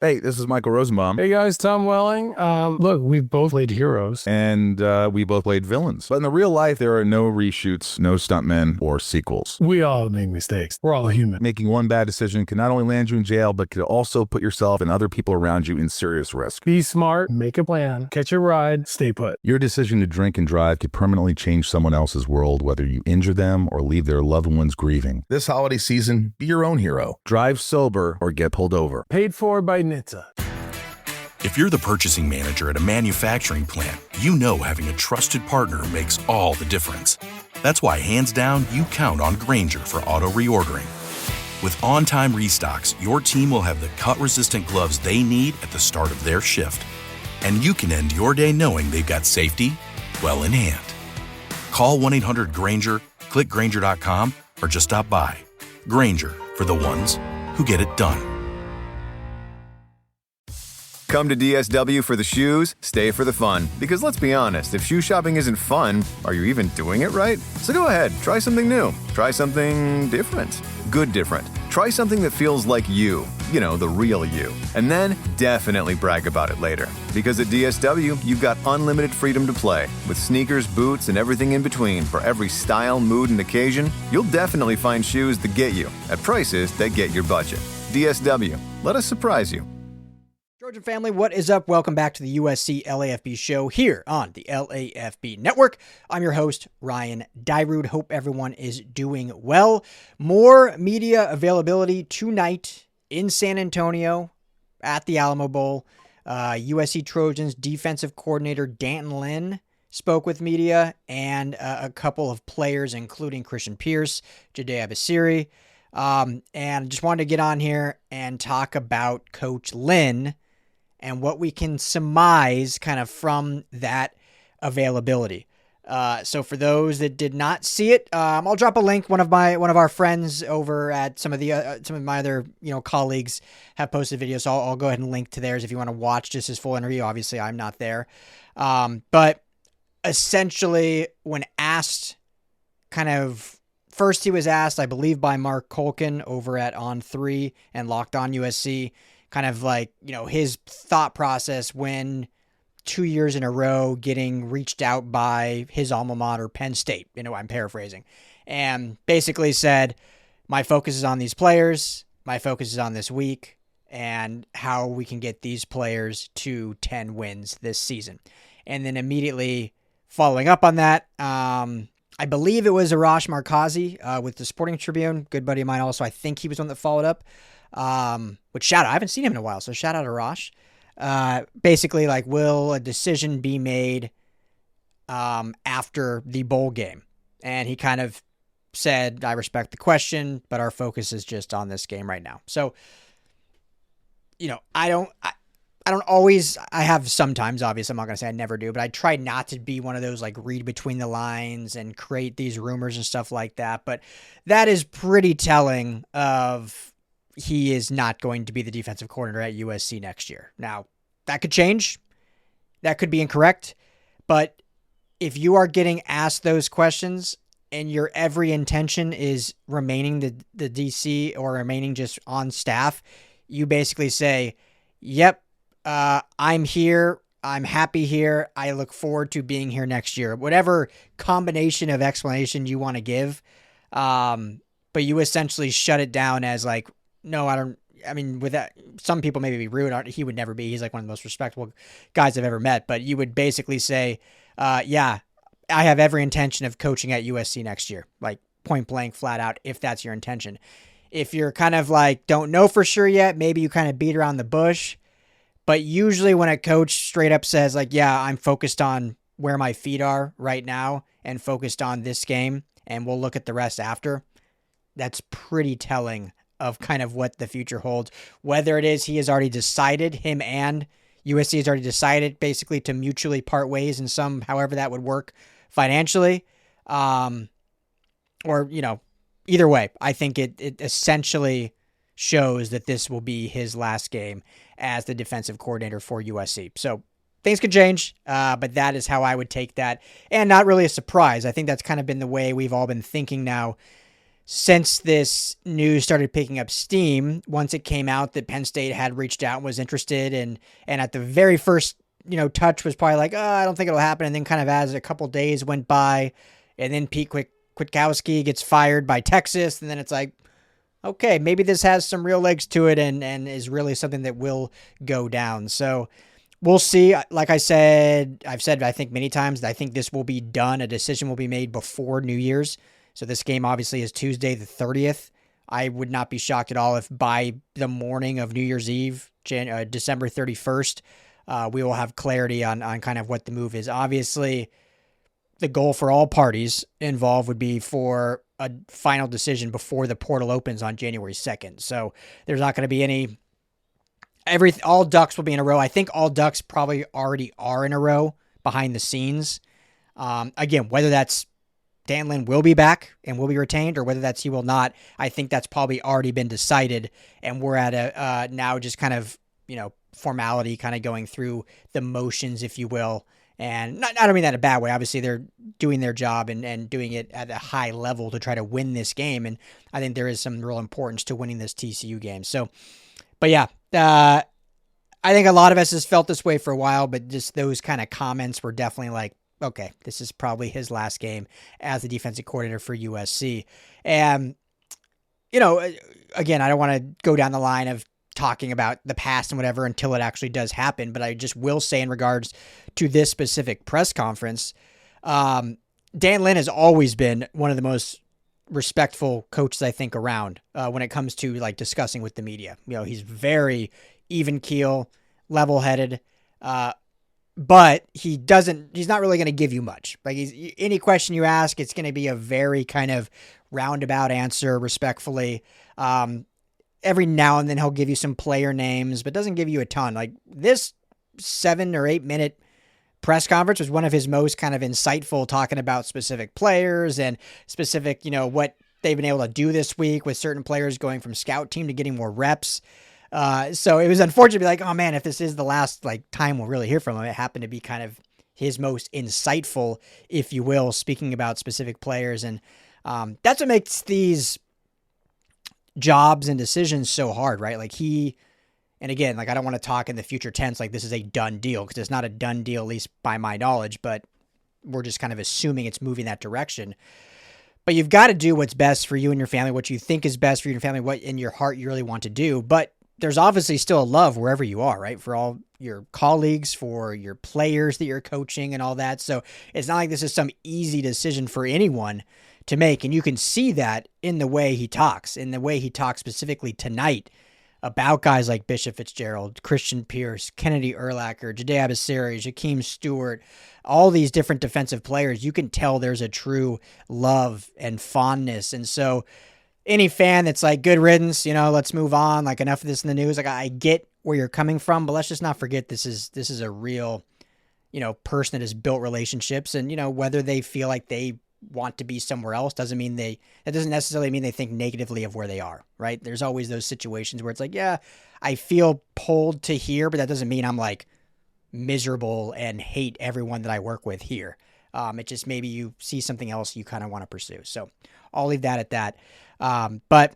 Hey, this is Michael Rosenbaum. Hey guys, Tom Welling. Look, we've both played heroes. And we both played villains. But in the real life, there are no reshoots, no stuntmen, or sequels. We all make mistakes. We're all human. Making one bad decision can not only land you in jail, but could also put yourself and other people around you in serious risk. Be smart, make a plan, catch a ride, stay put. Your decision to drink and drive could permanently change someone else's world, whether you injure them or leave their loved ones grieving. This holiday season, be your own hero. Drive sober or get pulled over. Paid for by NHTSA. If you're the purchasing manager at a manufacturing plant, you know having a trusted partner makes all the difference. That's why, hands down, you count on Grainger for auto reordering. With on-time restocks, your team will have the cut-resistant gloves they need at the start of their shift. And you can end your day knowing they've got safety well in hand. Call 1-800-GRAINGER, click Grainger.com, or just stop by. Grainger, for the ones who get it done. Come to DSW for the shoes, stay for the fun. Because let's be honest, if shoe shopping isn't fun, are you even doing it right? So go ahead, try something new. Try something different. Good different. Try something that feels like you. You know, the real you. And then definitely brag about it later. Because at DSW, you've got unlimited freedom to play. With sneakers, boots, and everything in between for every style, mood, and occasion, you'll definitely find shoes that get you at prices that get your budget. DSW. Let us surprise you. Trojan family, what is up? Welcome back to the USC LAFB show here on the LAFB network. I'm your host, Ryan Dyrud. Hope everyone is doing well. More media availability tonight in San Antonio at the Alamo Bowl. USC Trojans defensive coordinator Danton Lynn spoke with media and a couple of players, including Christian Pierce, Jade Abasiri. And just wanted to get on here and talk about Coach Lynn and what we can surmise kind of from that availability. So for those that did not see it, I'll drop a link. One of our friends over at some of my other colleagues have posted videos. So I'll go ahead and link to theirs if you want to watch just his full interview. Obviously, I'm not there, but essentially, when asked, first he was asked, I believe, by Mark Colkin over at On3 and Locked On USC. Kind of like, his thought process when 2 years in a row getting reached out by his alma mater, Penn State. I'm paraphrasing. And basically said, my focus is on these players. My focus is on this week and how we can get these players to 10 wins this season. And then immediately following up on that, I believe it was Arash Markazi with the Sporting Tribune, good buddy of mine also. I think he was one that followed up. Which shout out, I haven't seen him in a while, so shout out to Rosh. Basically, like, will a decision be made after the bowl game? And he kind of said, I respect the question, but our focus is just on this game right now. So, I don't always, I have sometimes, obviously, I'm not going to say I never do, but I try not to be one of those, like, read between the lines and create these rumors and stuff like that. But that is pretty telling of he is not going to be the defensive coordinator at USC next year. Now, that could change. That could be incorrect. But if you are getting asked those questions and your every intention is remaining the DC or remaining just on staff, you basically say, yep, I'm here. I'm happy here. I look forward to being here next year. Whatever combination of explanation you want to give. But you essentially shut it down as like, no, I don't. I mean, with that, some people maybe be rude. He would never be. He's like one of the most respectable guys I've ever met. But you would basically say, yeah, I have every intention of coaching at USC next year. Like point blank, flat out, if that's your intention. If you're kind of like, don't know for sure yet, maybe you kind of beat around the bush. But usually when a coach straight up says like, yeah, I'm focused on where my feet are right now and focused on this game and we'll look at the rest after, that's pretty telling of kind of what the future holds. Whether it is he has already decided, him and USC has already decided basically to mutually part ways in some, however that would work financially. Or, either way, I think it essentially shows that this will be his last game as the defensive coordinator for USC. So things could change, but that is how I would take that. And not really a surprise. I think that's kind of been the way we've all been thinking now since this news started picking up steam, once it came out that Penn State had reached out and was interested, and at the very first, touch was probably like, oh, I don't think it'll happen. And then kind of as a couple days went by, and then Pete Kwiatkowski gets fired by Texas, and then it's like, okay, maybe this has some real legs to it and is really something that will go down. So we'll see. Like I've said, I think many times, that I think this will be done. A decision will be made before New Year's. So this game obviously is Tuesday the 30th. I would not be shocked at all if by the morning of New Year's Eve, December 31st, we will have clarity on kind of what the move is. Obviously, the goal for all parties involved would be for a final decision before the portal opens on January 2nd. So there's not going to be all ducks will be in a row. I think all ducks probably already are in a row behind the scenes. Again, whether that's Dan Lynn will be back and will be retained, or whether that's he will not, I think that's probably already been decided. And we're at a now just kind of, formality, kind of going through the motions, if you will. And I don't mean that in a bad way. Obviously, they're doing their job and doing it at a high level to try to win this game. And I think there is some real importance to winning this TCU game. So, but yeah, I think a lot of us has felt this way for a while, but just those kind of comments were definitely like, okay, this is probably his last game as the defensive coordinator for USC. And, again, I don't want to go down the line of talking about the past and whatever until it actually does happen, but I just will say in regards to this specific press conference, Dan Lynn has always been one of the most respectful coaches, I think, around when it comes to like discussing with the media. He's very even keel, level-headed, but he's not really going to give you much. Like any question you ask, it's going to be a very kind of roundabout answer, respectfully. Every now and then he'll give you some player names, but doesn't give you a ton. Like this 7 or 8 minute press conference was one of his most kind of insightful, talking about specific players and specific, what they've been able to do this week with certain players going from scout team to getting more reps. So it was unfortunate to be like, oh man, if this is the last time we'll really hear from him. It happened to be kind of his most insightful, if you will, speaking about specific players. And that's what makes these jobs and decisions so hard, right? And again, I don't want to talk in the future tense, like this is a done deal, because it's not a done deal, at least by my knowledge, but we're just kind of assuming it's moving that direction. But you've got to do what's best for you and your family, what you think is best for you and your family, what in your heart you really want to do. But there's obviously still a love wherever you are, right? For all your colleagues, for your players that you're coaching and all that. So it's not like this is some easy decision for anyone to make. And you can see that in the way he talks, specifically tonight about guys like Bishop Fitzgerald, Christian Pierce, Kennedy Urlacher, Jade Abasari, Jakeem Stewart, all these different defensive players. You can tell there's a true love and fondness. And so any fan that's like, good riddance, let's move on, enough of this in the news. I get where you're coming from, but let's just not forget this is a real, person that has built relationships, and, whether they feel like they want to be somewhere else that doesn't necessarily mean they think negatively of where they are, right? There's always those situations where it's like, yeah, I feel pulled to here, but that doesn't mean I'm miserable and hate everyone that I work with here. It just, maybe you see something else you kind of want to pursue. So I'll leave that at that. But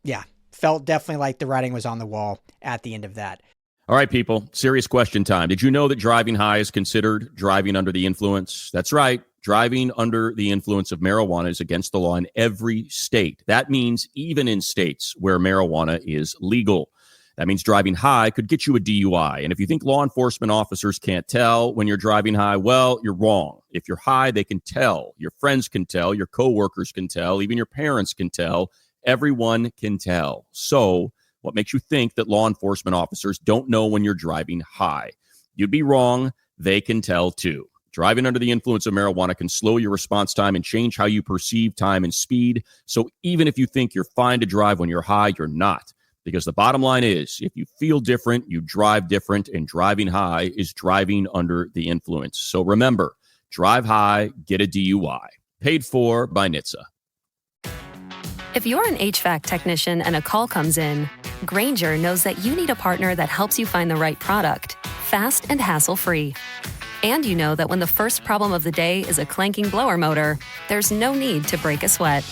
yeah, felt definitely like the writing was on the wall at the end of that. All right, people, serious question time. Did you know that driving high is considered driving under the influence? That's right. Driving under the influence of marijuana is against the law in every state. That means even in states where marijuana is legal. That means driving high could get you a DUI. And if you think law enforcement officers can't tell when you're driving high, well, you're wrong. If you're high, they can tell. Your friends can tell. Your coworkers can tell. Even your parents can tell. Everyone can tell. So what makes you think that law enforcement officers don't know when you're driving high? You'd be wrong. They can tell too. Driving under the influence of marijuana can slow your response time and change how you perceive time and speed. So even if you think you're fine to drive when you're high, you're not. Because the bottom line is, if you feel different, you drive different, and driving high is driving under the influence. So remember, drive high, get a DUI. Paid for by NHTSA. If you're an HVAC technician and a call comes in, Grainger knows that you need a partner that helps you find the right product, fast and hassle-free. And you know that when the first problem of the day is a clanking blower motor, there's no need to break a sweat.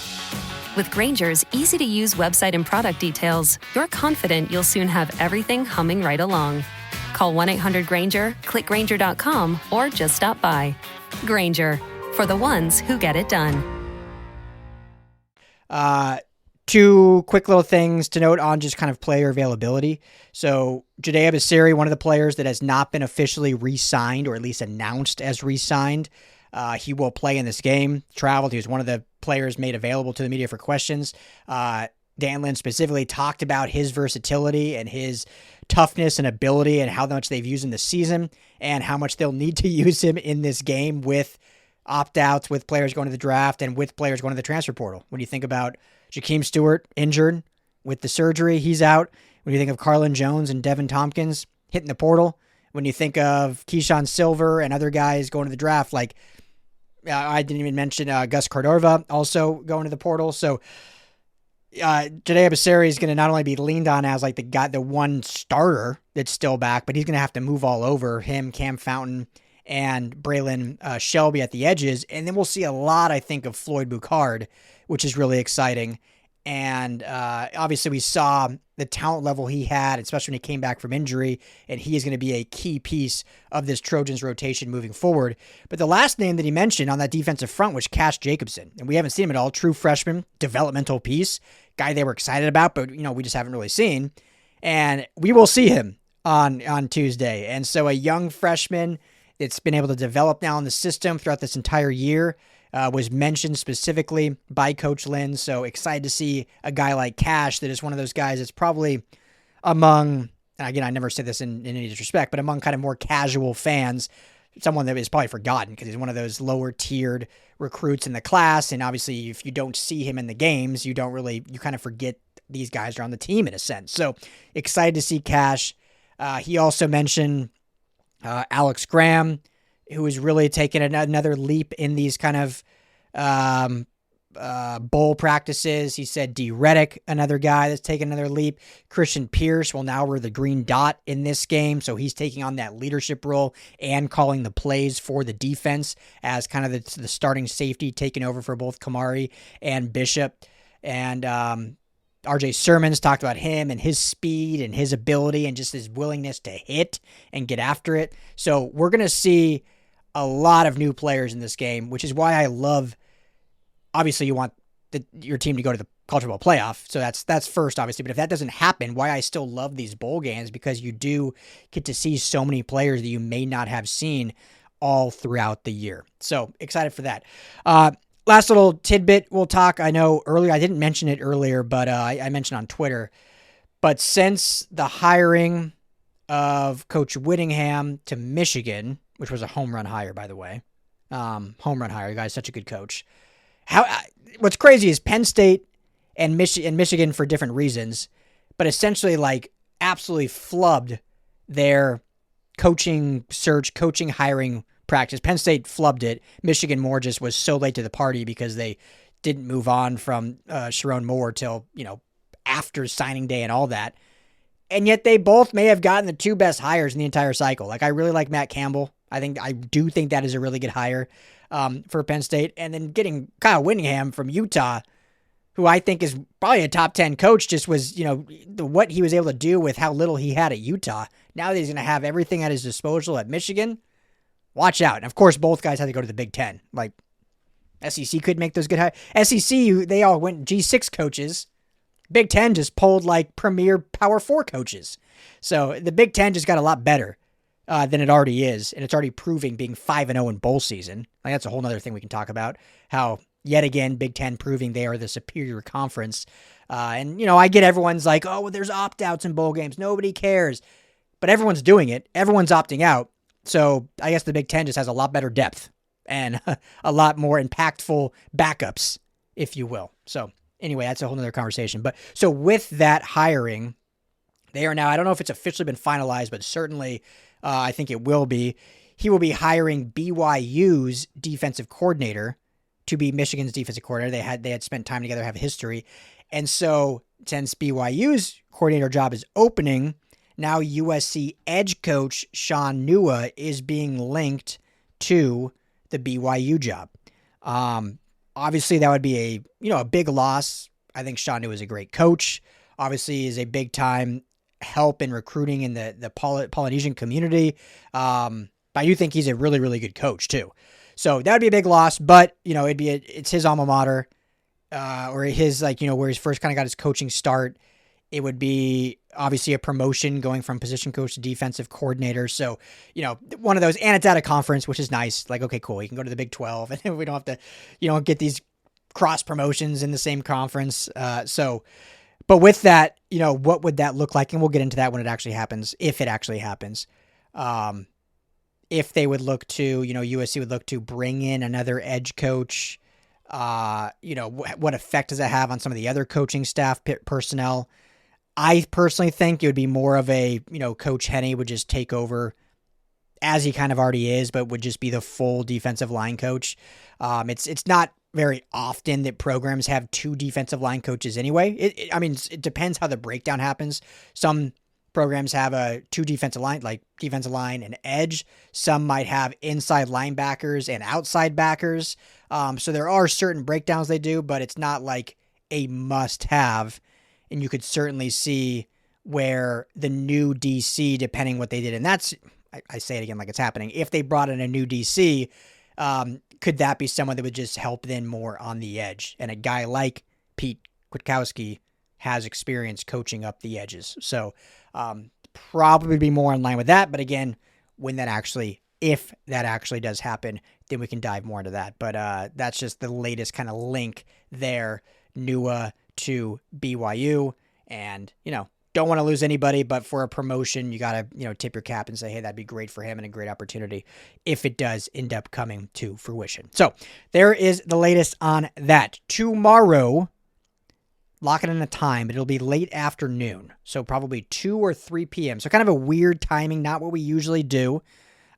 With Granger's easy-to-use website and product details, you're confident you'll soon have everything humming right along. Call 1-800-GRANGER, click Granger.com, or just stop by. Granger, for the ones who get it done. Two quick little things to note on just kind of player availability. So Judea Basiri, one of the players that has not been officially re-signed, or at least announced as re-signed, he will play in this game. Traveled. He was one of the players made available to the media for questions. Dan Lynn specifically talked about his versatility and his toughness and ability and how much they've used him this season and how much they'll need to use him in this game with opt-outs, with players going to the draft, and with players going to the transfer portal. When you think about Jakeem Stewart injured with the surgery, he's out. When you think of Carlin Jones and Devin Tompkins hitting the portal, when you think of Keyshawn Silver and other guys going to the draft, like I didn't even mention Gus Cordova also going to the portal. So Judea Basiri is going to not only be leaned on as like the one starter that's still back, but he's going to have to move all over him, Cam Fountain, and Braylon Shelby at the edges. And then we'll see a lot, I think, of Floyd Boucard, which is really exciting. And obviously we saw the talent level he had, especially when he came back from injury, and he is going to be a key piece of this Trojans rotation moving forward. But the last name that he mentioned on that defensive front was Cash Jacobson, and we haven't seen him at all. True freshman, developmental piece, guy they were excited about, but we just haven't really seen. And we will see him on Tuesday. And so a young freshman that's been able to develop now in the system throughout this entire year, was mentioned specifically by Coach Lynn. So excited to see a guy like Cash that is one of those guys that's probably among, and again, I never say this in any disrespect, but among kind of more casual fans, someone that is probably forgotten because he's one of those lower tiered recruits in the class. And obviously if you don't see him in the games, you kind of forget these guys are on the team in a sense. So excited to see Cash. He also mentioned Alex Graham, who is really taking another leap in these kind of bowl practices. He said D. Reddick, another guy that's taking another leap. Christian Pierce will now wear the green dot in this game, so he's taking on that leadership role and calling the plays for the defense as kind of the starting safety, taking over for both Kamari and Bishop. And RJ Sermons talked about him and his speed and his ability and just his willingness to hit and get after it. So we're going to see a lot of new players in this game, which is why I love, obviously you want your team to go to the college football playoff. So that's first, obviously. But if that doesn't happen, why I still love these bowl games, because you do get to see so many players that you may not have seen all throughout the year. So excited for that. Last little tidbit we'll talk. I know earlier, I didn't mention it earlier, but I mentioned on Twitter. But since the hiring of Coach Whittingham to Michigan, which was a home run hire, by the way. Home run hire. The guy's such a good coach. What's crazy is Penn State and Michigan for different reasons, but essentially like absolutely flubbed their coaching search, coaching hiring practice. Penn State flubbed it. Michigan more just was so late to the party because they didn't move on from Sharon Moore till, after signing day and all that. And yet they both may have gotten the two best hires in the entire cycle. Like, I really like Matt Campbell. I do think that is a really good hire for Penn State. And then getting Kyle Whittingham from Utah, who I think is probably a top 10 coach, just was, what he was able to do with how little he had at Utah. Now that he's going to have everything at his disposal at Michigan, watch out. And of course, both guys had to go to the Big Ten. Like, SEC could make those good hires. SEC, they all went G6 coaches. Big Ten just pulled like premier Power 4 coaches. So the Big Ten just got a lot better than it already is. And it's already proving being 5-0 in bowl season. Like, that's a whole other thing we can talk about. How, yet again, Big Ten proving they are the superior conference. And I get everyone's like, oh, well, there's opt-outs in bowl games. Nobody cares. But everyone's doing it. Everyone's opting out. So I guess the Big Ten just has a lot better depth and a lot more impactful backups, if you will. So anyway, that's a whole nother conversation. But so with that hiring, they are now, I don't know if it's officially been finalized, but certainly I think it will be. He will be hiring BYU's defensive coordinator to be Michigan's defensive coordinator. They had spent time together, have history. And so since BYU's coordinator job is opening, now USC edge coach Shaun is being linked to the BYU job. obviously that would be a big loss. I think Shaun is a great coach. Obviously is a big time help in recruiting in the Polynesian community. But I do think he's a really, really good coach too. So that would be a big loss, but it's his alma mater, or his, where he's first kind of got his coaching start. It would be obviously a promotion going from position coach to defensive coordinator. So, one of those, and it's at a conference, which is nice. Like, okay, cool. You can go to the Big 12 and we don't have to, get these cross promotions in the same conference. But with that, what would that look like? And we'll get into that when it actually happens, if it actually happens. If they would look to, USC would look to bring in another edge coach, what effect does that have on some of the other coaching staff personnel? I personally think it would be more of a, Coach Henne would just take over as he kind of already is, but would just be the full defensive line coach. It's not very often that programs have two defensive line coaches anyway. It depends how the breakdown happens. Some programs have two defensive line and edge. Some might have inside linebackers and outside backers. So there are certain breakdowns they do, but it's not like a must-have. And you could certainly see where the new DC, depending what they did, and that's, I say it again like it's happening, if they brought in a new DC, could that be someone that would just help then more on the edge? And a guy like Pete Kwiatkowski has experience coaching up the edges. So probably be more in line with that. But again, if that actually does happen, then we can dive more into that. But that's just the latest kind of link there. NUA to BYU, and don't want to lose anybody, but for a promotion you got to tip your cap and say, hey, that'd be great for him and a great opportunity if it does end up coming to fruition. So there is the latest on that. Tomorrow, lock it in a time, but it'll be late afternoon, so probably 2 or 3 p.m. So kind of a weird timing, not what we usually do.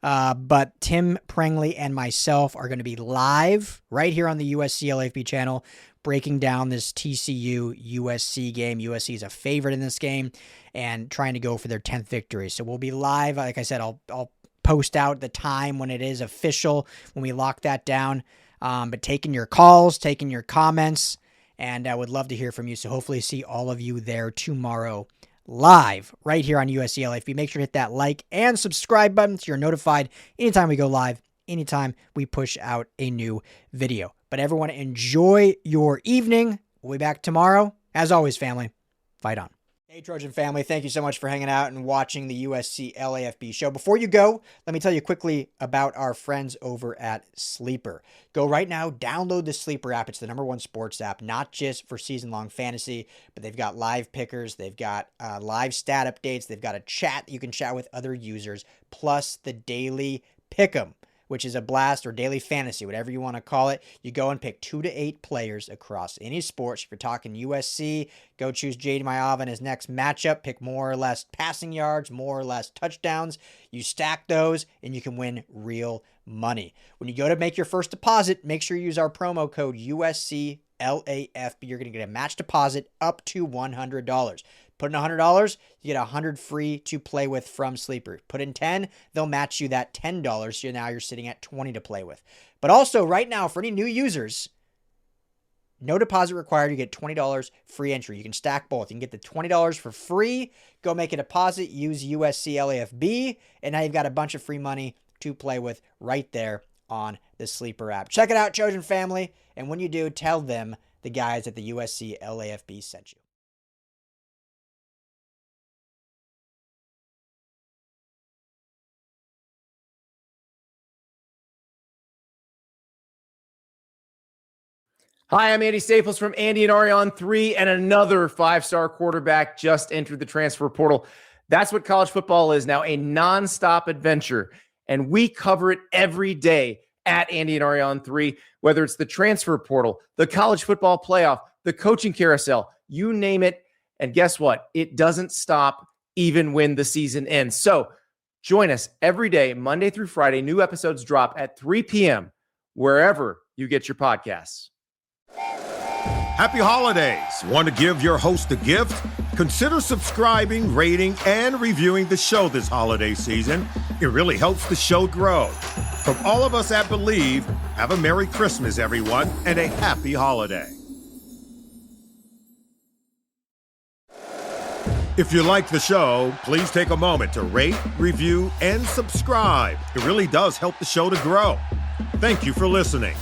But Tim Prengley and myself are going to be live right here on the USC LAFB channel, breaking down this TCU USC game. USC is a favorite in this game and trying to go for their 10th victory. So we'll be live. Like I said, I'll post out the time when it is official, when we lock that down. But taking your calls, taking your comments, and I would love to hear from you. So hopefully see all of you there tomorrow live right here on USC LAFB. Make sure to hit that like and subscribe button so you're notified anytime we go live, anytime we push out a new video. But everyone, enjoy your evening. We'll be back tomorrow. As always, family, fight on. Hey, Trojan family, thank you so much for hanging out and watching the USC LAFB show. Before you go, let me tell you quickly about our friends over at Sleeper. Go right now, download the Sleeper app. It's the #1 sports app, not just for season-long fantasy, but they've got live pickers, they've got live stat updates, they've got a chat that you can chat with other users, plus the daily pick'em, which is a blast, or daily fantasy, whatever you want to call it. You go and pick 2 to 8 players across any sports. If you're talking USC, go choose Jade Mayava in his next matchup. Pick more or less passing yards, more or less touchdowns. You stack those, and you can win real money. When you go to make your first deposit, make sure you use our promo code USC LAFB. You're going to get a match deposit up to $100. Put in $100, you get $100 free to play with from Sleeper. Put in $10, they'll match you that $10, so now you're sitting at $20 to play with. But also, right now, for any new users, no deposit required. You get $20 free entry. You can stack both. You can get the $20 for free. Go make a deposit. Use USC LAFB, and now you've got a bunch of free money to play with right there on the Sleeper app. Check it out, Trojan family, and when you do, tell them the guys at the USC LAFB sent you. Hi, I'm Andy Staples from Andy and Ari on 3, and another 5-star quarterback just entered the transfer portal. That's what college football is now, a nonstop adventure, and we cover it every day at Andy and Ari on 3, whether it's the transfer portal, the college football playoff, the coaching carousel, you name it, and guess what? It doesn't stop even when the season ends. So join us every day, Monday through Friday. New episodes drop at 3 p.m. wherever you get your podcasts. Happy holidays. Want to give your host a gift? Consider subscribing, rating, and reviewing the show this holiday season. It really helps the show grow. From all of us at Believe, have a Merry Christmas, everyone, and a happy holiday. If you like the show, please take a moment to rate, review, and subscribe. It really does help the show to grow. Thank you for listening.